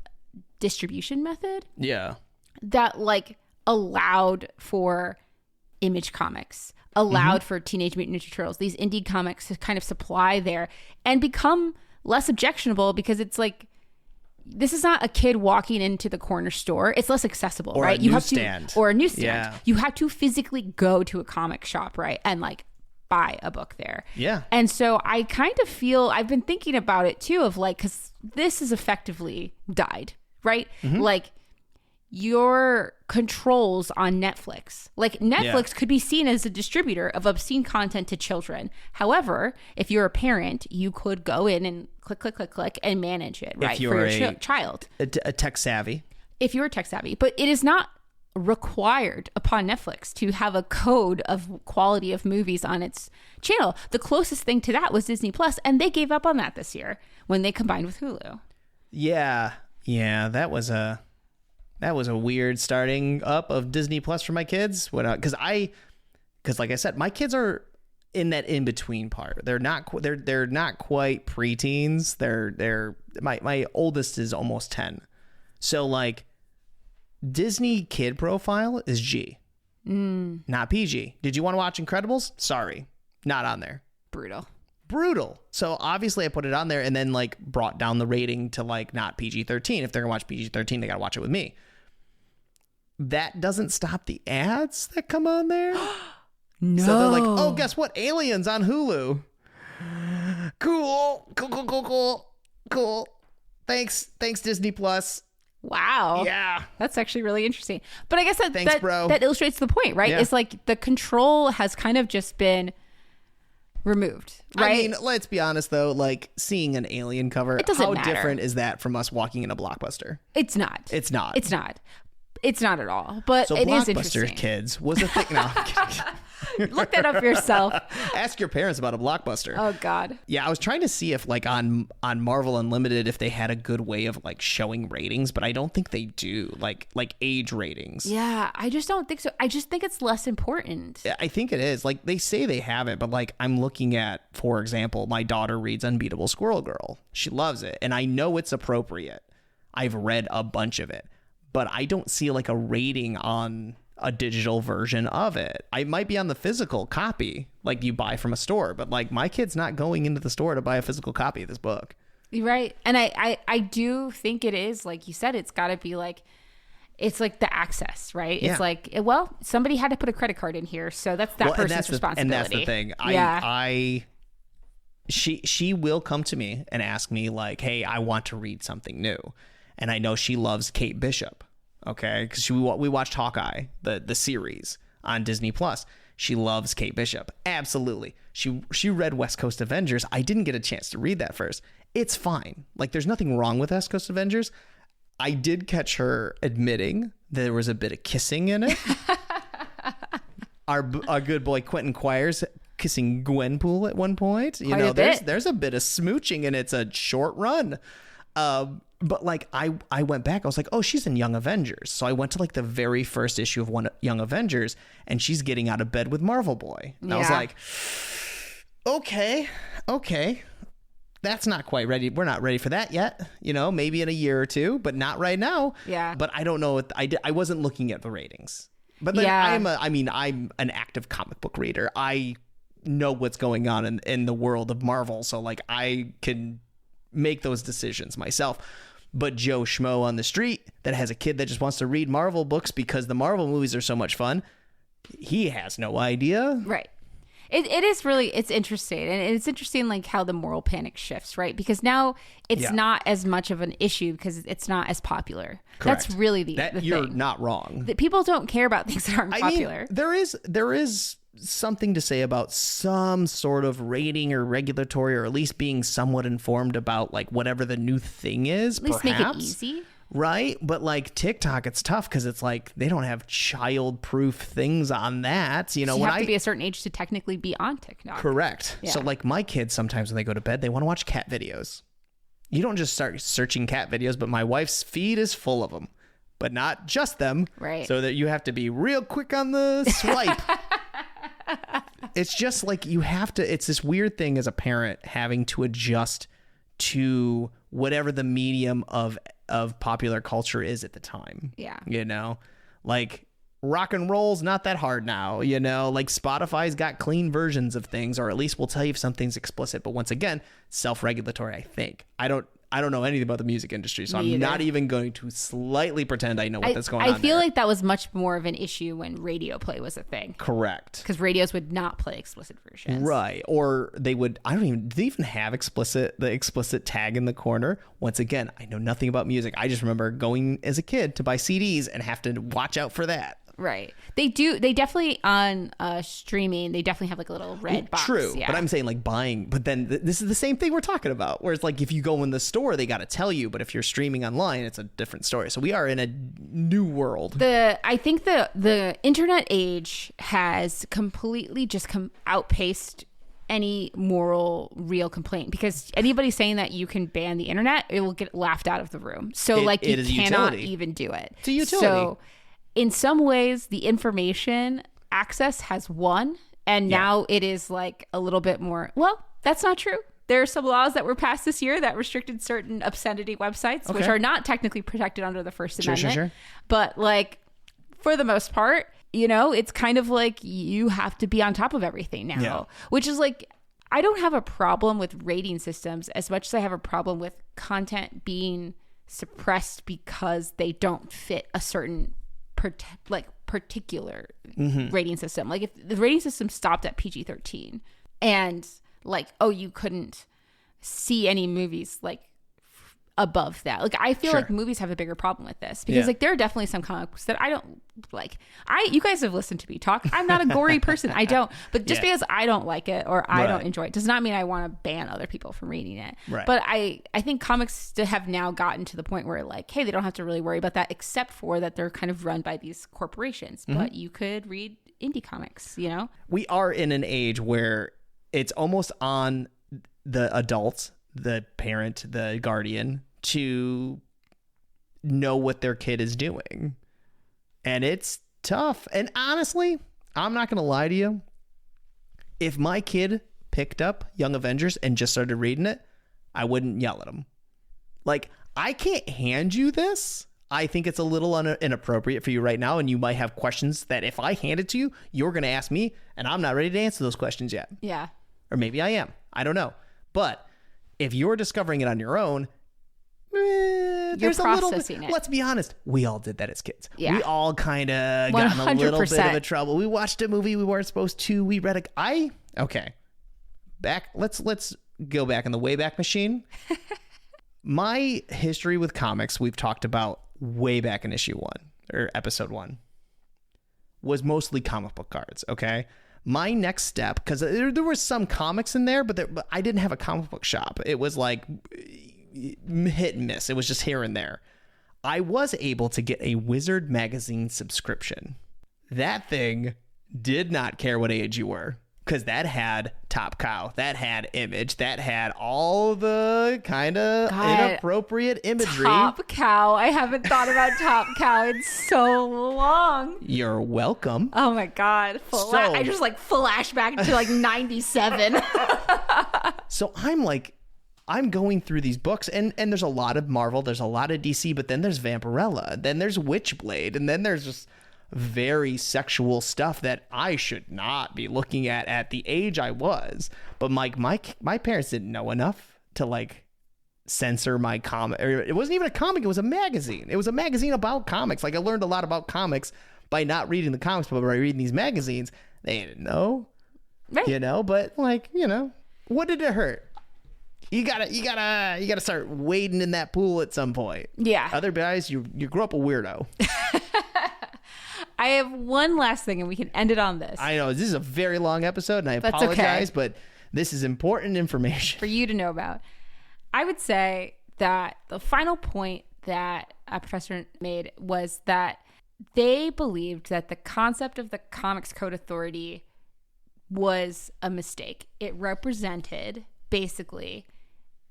Speaker 2: distribution method.
Speaker 1: Yeah.
Speaker 2: That like allowed for Image Comics, allowed for Teenage Mutant Ninja Turtles, these indie comics to kind of supply there and become less objectionable, because it's like, this is not a kid walking into the corner store. It's less accessible,
Speaker 1: or
Speaker 2: right?
Speaker 1: A newsstand.
Speaker 2: Or a newsstand.
Speaker 1: Yeah.
Speaker 2: You have to physically go to a comic shop, right? And like buy a book there.
Speaker 1: Yeah.
Speaker 2: And so I kind of feel, I've been thinking about it too, of like, because this has effectively died, right? Like your controls on Netflix. Like Netflix could be seen as a distributor of obscene content to children. However, if you're a parent, you could go in and click and manage it, right?
Speaker 1: If you're
Speaker 2: for your child.
Speaker 1: A tech savvy.
Speaker 2: If you're tech savvy. But it is not required upon Netflix to have a code of quality of movies on its channel. The closest thing to that was Disney Plus, and they gave up on that this year when they combined with Hulu.
Speaker 1: Yeah, that was a weird starting up of Disney Plus for my kids. Because like I said, my kids are in that in between part. They're not quite preteens. They're my oldest is almost 10, so like Disney kid profile is G, not PG. Did you want to watch Incredibles? Sorry, not on there. Brutal. So obviously I put it on there and then like brought down the rating to like not PG-13. If they're gonna watch PG-13, they gotta watch it with me. That doesn't stop the ads that come on there.
Speaker 2: No.
Speaker 1: So they're like, oh, guess what? Aliens on Hulu. Cool. Thanks Disney Plus.
Speaker 2: Wow.
Speaker 1: Yeah.
Speaker 2: That's actually really interesting. But I guess
Speaker 1: Thanks, bro.
Speaker 2: That illustrates the point, right?
Speaker 1: Yeah.
Speaker 2: It's like the control has kind of just been removed, right?
Speaker 1: I mean, let's be honest though, like seeing an alien cover, how
Speaker 2: matter.
Speaker 1: different is that from us walking in a Blockbuster?
Speaker 2: It's not.
Speaker 1: It's not
Speaker 2: at all. But
Speaker 1: so
Speaker 2: it is
Speaker 1: Blockbuster
Speaker 2: interesting.
Speaker 1: Kids was a thing. No, I'm kidding.
Speaker 2: Look that up yourself.
Speaker 1: Ask your parents about a Blockbuster.
Speaker 2: Oh God.
Speaker 1: Yeah, I was trying to see if like on Marvel Unlimited if they had a good way of like showing ratings, but I don't think they do. Like age ratings.
Speaker 2: Yeah, I just don't think so. I just think it's less important.
Speaker 1: I think it is. Like they say they have it, but like I'm looking at, for example, my daughter reads Unbeatable Squirrel Girl. She loves it, and I know it's appropriate. I've read a bunch of it, but I don't see like a rating on a digital version of it. I might be on the physical copy like you buy from a store, but like my kid's not going into the store to buy a physical copy of this book.
Speaker 2: You're right. And I do think it is, like you said, it's got to be like, it's like the access, right?
Speaker 1: Yeah.
Speaker 2: It's like, well, somebody had to put a credit card in here, so that's that person's responsibility.
Speaker 1: And that's the thing. She will come to me and ask me like, hey, I want to read something new. And I know she loves Kate Bishop. Okay, because we watched Hawkeye, the series on Disney Plus. She loves Kate Bishop. Absolutely. She read West Coast Avengers. I didn't get a chance to read that first. It's fine. Like there's nothing wrong with West Coast Avengers. I did catch her admitting there was a bit of kissing in it. Our good boy Quentin Quires kissing Gwenpool at one point. You know, there's a bit of smooching and it's a short run. But like I went back, I was like, oh, she's in Young Avengers. So I went to like the very first issue of Young Avengers and she's getting out of bed with Marvel Boy. And I was like, okay. That's not quite ready. We're not ready for that yet. You know, maybe in a year or two, but not right now.
Speaker 2: Yeah.
Speaker 1: But I don't know. I wasn't looking at the ratings. But then I'm an active comic book reader. I know what's going on in the world of Marvel. So like I can make those decisions myself. But Joe Schmo on the street that has a kid that just wants to read Marvel books because the Marvel movies are so much fun, he has no idea.
Speaker 2: Right. It is really, it's interesting. And it's interesting like how the moral panic shifts, right? Because now it's not as much of an issue because it's not as popular.
Speaker 1: Correct.
Speaker 2: That's really the
Speaker 1: you're
Speaker 2: thing.
Speaker 1: Not wrong.
Speaker 2: That people don't care about things that aren't popular.
Speaker 1: Mean, there is something to say about some sort of rating or regulatory, or at least being somewhat informed about like whatever the new thing is.
Speaker 2: At least
Speaker 1: perhaps.
Speaker 2: Make it easy.
Speaker 1: Right? But like TikTok, it's tough because it's like they don't have child-proof things on that. You know,
Speaker 2: so you have to be a certain age to technically be on TikTok.
Speaker 1: Correct.
Speaker 2: Yeah.
Speaker 1: So like my kids, sometimes when they go to bed, they want to watch cat videos. You don't just start searching cat videos, but my wife's feed is full of them. But not just them.
Speaker 2: Right.
Speaker 1: So that you have to be real quick on the swipe. It's just like you have to, it's this weird thing as a parent having to adjust to whatever the medium of popular culture is at the time.
Speaker 2: Yeah.
Speaker 1: You know, like rock and roll's not that hard now, you know, like Spotify's got clean versions of things, or at least will tell you if something's explicit. But once again, self-regulatory, I think. I don't know anything about the music industry, so
Speaker 2: Me
Speaker 1: I'm
Speaker 2: either.
Speaker 1: not even going to slightly pretend I know what that's going on
Speaker 2: I feel
Speaker 1: there.
Speaker 2: like that was much more of an issue when radio play was a thing.
Speaker 1: Correct.
Speaker 2: Because radios would not play explicit versions.
Speaker 1: Right. Or they would, do they even have the explicit tag in the corner? Once again, I know nothing about music. I just remember going as a kid to buy CDs and have to watch out for that.
Speaker 2: Right. They do. They definitely on streaming. They definitely have like a little red box.
Speaker 1: True.
Speaker 2: Yeah.
Speaker 1: But I'm saying like buying. But then this is the same thing we're talking about. Whereas like if you go in the store, they got to tell you. But if you're streaming online, it's a different story. So we are in a new world.
Speaker 2: I think the internet age has completely just outpaced any moral real complaint, because anybody saying that you can ban the internet, it will get laughed out of the room. So like you cannot even do it.
Speaker 1: It's a utility.
Speaker 2: So in some ways, the information access has won, and now it is like a little bit more. Well, that's not true. There are some laws that were passed this year that restricted certain obscenity websites, which are not technically protected under the First Amendment.
Speaker 1: Sure.
Speaker 2: But like for the most part, you know, it's kind of like you have to be on top of everything now, which is like, I don't have a problem with rating systems as much as I have a problem with content being suppressed because they don't fit a certain particular rating system. Like if the rating system stopped at PG-13 and like, oh, you couldn't see any movies like above that. Like I feel like movies have a bigger problem with this because like there are definitely some comics that I don't like. You guys have listened to me talk. I'm not a gory person. I don't. But just because I don't like it or I don't enjoy it does not mean I want to ban other people from reading it.
Speaker 1: Right.
Speaker 2: But I think comics have now gotten to the point where like, hey, they don't have to really worry about that, except for that they're kind of run by these corporations. But you could read indie comics, you know?
Speaker 1: We are in an age where it's almost on the adults, the parent, the guardian, to know what their kid is doing. And it's tough. And honestly, I'm not going to lie to you. If my kid picked up Young Avengers and just started reading it, I wouldn't yell at him. Like, I can't hand you this. I think it's a little inappropriate for you right now. And you might have questions that if I hand it to you, you're going to ask me. And I'm not ready to answer those questions yet.
Speaker 2: Yeah.
Speaker 1: Or maybe I am. I don't know. But if you're discovering it on your own, there's
Speaker 2: processing it.
Speaker 1: Let's be honest. We all did that as kids.
Speaker 2: Yeah.
Speaker 1: We all kind of got in a little bit of
Speaker 2: 100%.
Speaker 1: a trouble. We watched a movie we weren't supposed to. We read let's go back in the Wayback Machine. My history with comics, we've talked about way back in issue 1 or episode 1, was mostly comic book cards. Okay. My next step, because there were some comics in there, but I didn't have a comic book shop. It was like hit and miss. It was just here and there. I was able to get a Wizard magazine subscription. That thing did not care what age you were, because that had Top Cow, that had Image, that had all the kind of inappropriate imagery.
Speaker 2: Top Cow. I haven't thought about Top Cow in so long.
Speaker 1: You're welcome.
Speaker 2: Oh my God. I just like flashback to like 97.
Speaker 1: So I'm going through these books, and there's a lot of Marvel, there's a lot of DC, but then there's Vampirella, then there's Witchblade, and then there's just very sexual stuff that I should not be looking at the age I was. But my parents didn't know enough to like censor my comic. It wasn't even a comic, it was a magazine. It was a magazine about comics. Like I learned a lot about comics by not reading the comics, but by reading these magazines. They didn't know. Right. You know, but like, you know, what did it hurt? You gotta start wading in that pool at some point.
Speaker 2: Yeah.
Speaker 1: Otherwise, you grow up a weirdo.
Speaker 2: I have one last thing, and we can end it on this.
Speaker 1: I know this is a very long episode, and I apologize, but this is important information
Speaker 2: for you to know about. I would say that the final point that a professor made was that they believed that the concept of the Comics Code Authority was a mistake. It represented basically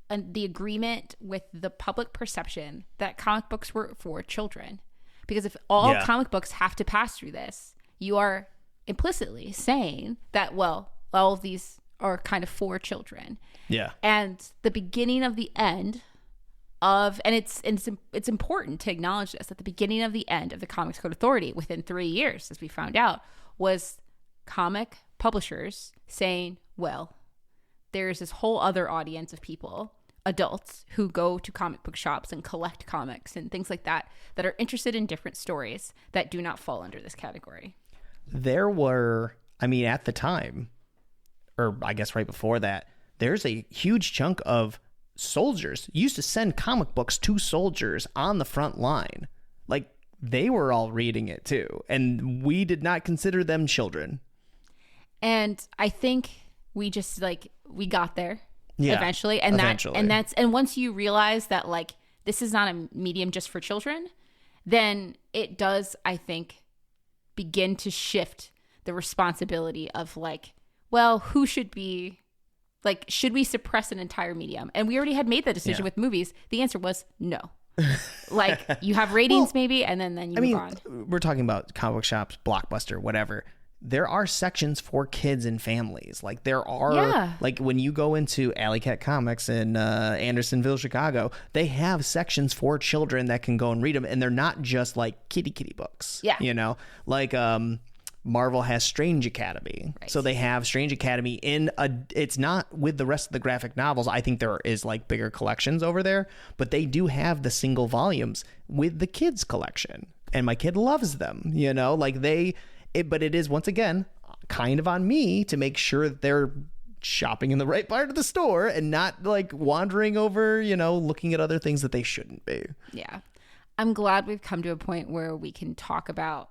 Speaker 2: the agreement with the public perception that comic books were for children. Because if all comic books have to pass through this, you are implicitly saying that, well, all of these are kind of for children.
Speaker 1: Yeah.
Speaker 2: And the beginning of the end of, and it's important to acknowledge this, that the beginning of the end of the Comics Code Authority within 3 years, as we found out, was comic publishers saying, well, there's this whole other audience of people, adults who go to comic book shops and collect comics and things like that are interested in different stories that do not fall under this category.
Speaker 1: There were, I mean, at the time, or I guess right before that, there's a huge chunk of soldiers used to send comic books to soldiers on the front line. Like, they were all reading it too, and we did not consider them children. And
Speaker 2: I think we just we got there eventually,
Speaker 1: eventually.
Speaker 2: And once you realize that like this is not a medium just for children, then it does, I think, begin to shift the responsibility of like, well, who should be like, should we suppress an entire medium? And we already had made that decision with movies. The answer was no. Like, you have ratings maybe, and then you move on.
Speaker 1: We're talking about comic book shops, Blockbuster, whatever. There are sections for kids and families. Like, there are, like, when you go into Alley Cat Comics in Andersonville, Chicago, they have sections for children that can go and read them, and they're not just like kitty books.
Speaker 2: Yeah.
Speaker 1: You know, like Marvel has Strange Academy. Right. So they have Strange Academy it's not with the rest of the graphic novels. I think there is like bigger collections over there, but they do have the single volumes with the kids collection. And my kid loves them, you know, like but it is, once again, kind of on me to make sure that they're shopping in the right part of the store and not like wandering over, you know, looking at other things that they shouldn't be.
Speaker 2: Yeah. I'm glad we've come to a point where we can talk about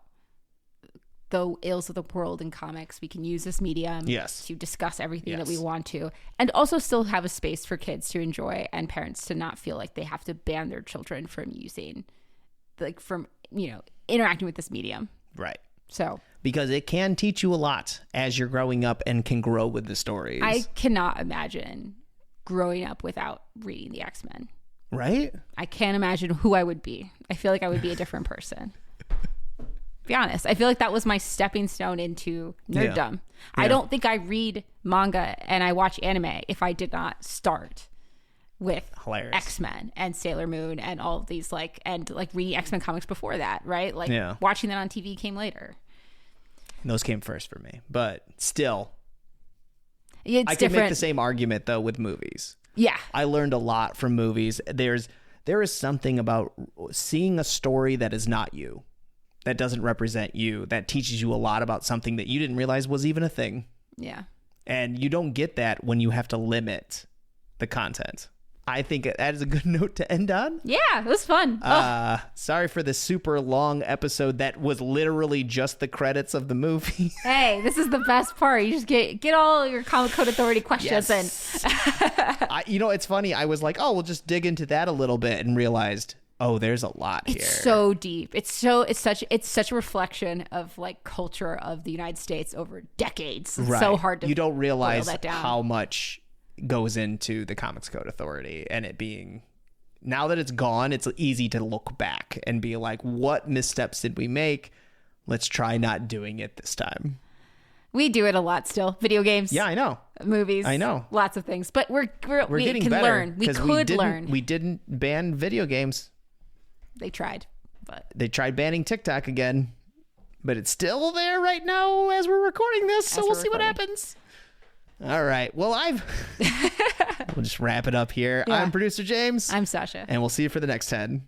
Speaker 2: the ills of the world in comics. We can use this medium to discuss everything that we want to, and also still have a space for kids to enjoy and parents to not feel like they have to ban their children from using, like, from, you know, interacting with this medium.
Speaker 1: Right.
Speaker 2: So,
Speaker 1: because it can teach you a lot as you're growing up and can grow with the stories.
Speaker 2: I cannot imagine growing up without reading the X-Men.
Speaker 1: Right?
Speaker 2: I can't imagine who I would be. I feel like I would be a different person. Be honest, I feel like that was my stepping stone into nerddom. I don't think I read manga and I watch anime if I did not start with X-Men and Sailor Moon and all of these, like, and like reading X-Men comics before that, right? Like, watching that on TV came later.
Speaker 1: Those came first for me, but still,
Speaker 2: it's
Speaker 1: I can make the same argument though with movies.
Speaker 2: Yeah,
Speaker 1: I learned a lot from movies. There is something about seeing a story that is not you, that doesn't represent you, that teaches you a lot about something that you didn't realize was even a thing.
Speaker 2: Yeah.
Speaker 1: And you don't get that when you have to limit the content. I think that is a good note to end on.
Speaker 2: Yeah, it was fun.
Speaker 1: Sorry for the super long episode that was literally just the credits of the movie.
Speaker 2: Hey, this is the best part. You just get all your Comic Code Authority questions in.
Speaker 1: You know, it's funny. I was like, oh, we'll just dig into that a little bit, and realized, oh, there's a lot here.
Speaker 2: It's so deep. It's such a reflection of like culture of the United States over decades. It's so hard to
Speaker 1: You don't realize how much goes into the Comics Code Authority, and it being, now that it's gone, it's easy to look back and be like, what missteps did we make? Let's try not doing it this time. We do it a lot still. Video games. Yeah, I know. Movies. I know. Lots of things. But we getting can better. Learn. We could learn. We didn't ban video games. They tried. They tried banning TikTok again. But it's still there right now as we're recording this. So we'll see what happens. All right. Well, we'll just wrap it up here. Yeah. I'm producer James. I'm Sasha. And we'll see you for the next 10.